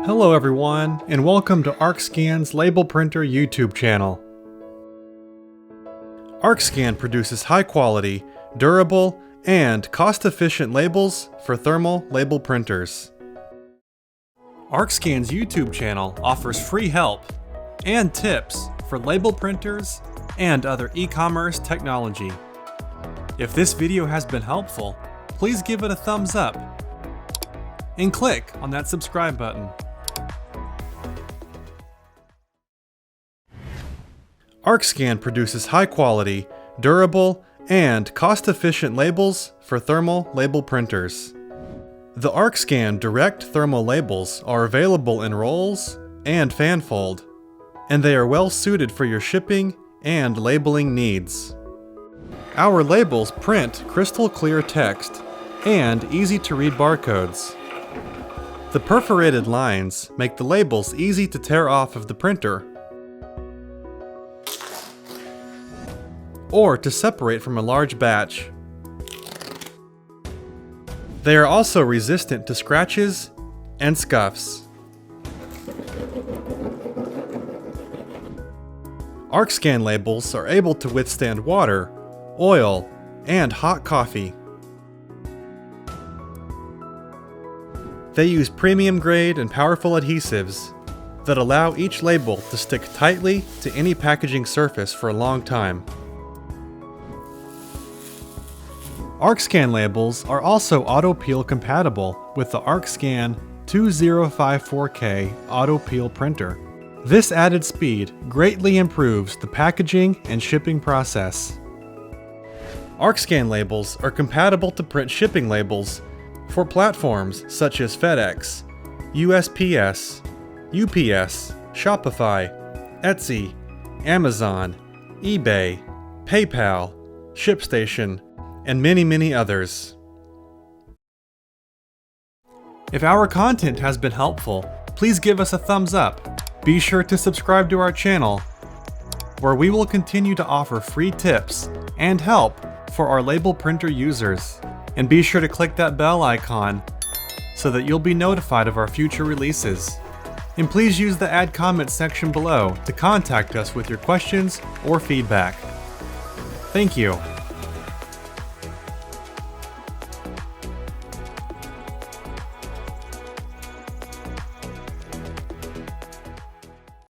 Hello everyone, and welcome to Arkscan's Label Printer YouTube channel. Arkscan produces high-quality, durable, and cost-efficient labels for thermal label printers. Arkscan's YouTube channel offers free help and tips for label printers and other e-commerce technology. If this video has been helpful, please give it a thumbs up and click on that subscribe button. Arkscan produces high-quality, durable, and cost-efficient labels for thermal label printers. The Arkscan direct thermal labels are available in rolls and fanfold, and they are well suited for your shipping and labeling needs. Our labels print crystal clear text and easy-to-read barcodes. The perforated lines make the labels easy to tear off of the printer or to separate from a large batch. They are also resistant to scratches and scuffs. Arkscan labels are able to withstand water, oil, and hot coffee. They use premium grade and powerful adhesives that allow each label to stick tightly to any packaging surface for a long time. Arkscan labels are also auto-peel compatible with the Arkscan 2054K auto-peel printer. This added speed greatly improves the packaging and shipping process. Arkscan labels are compatible to print shipping labels for platforms such as FedEx, USPS, UPS, Shopify, Etsy, Amazon, eBay, PayPal, ShipStation, and many others. If our content has been helpful, please give us a thumbs up. Be sure to subscribe to our channel, where we will continue to offer free tips and help for our label printer users. And be sure to click that bell icon so that you'll be notified of our future releases. And please use the add comments section below to contact us with your questions or feedback. Thank you.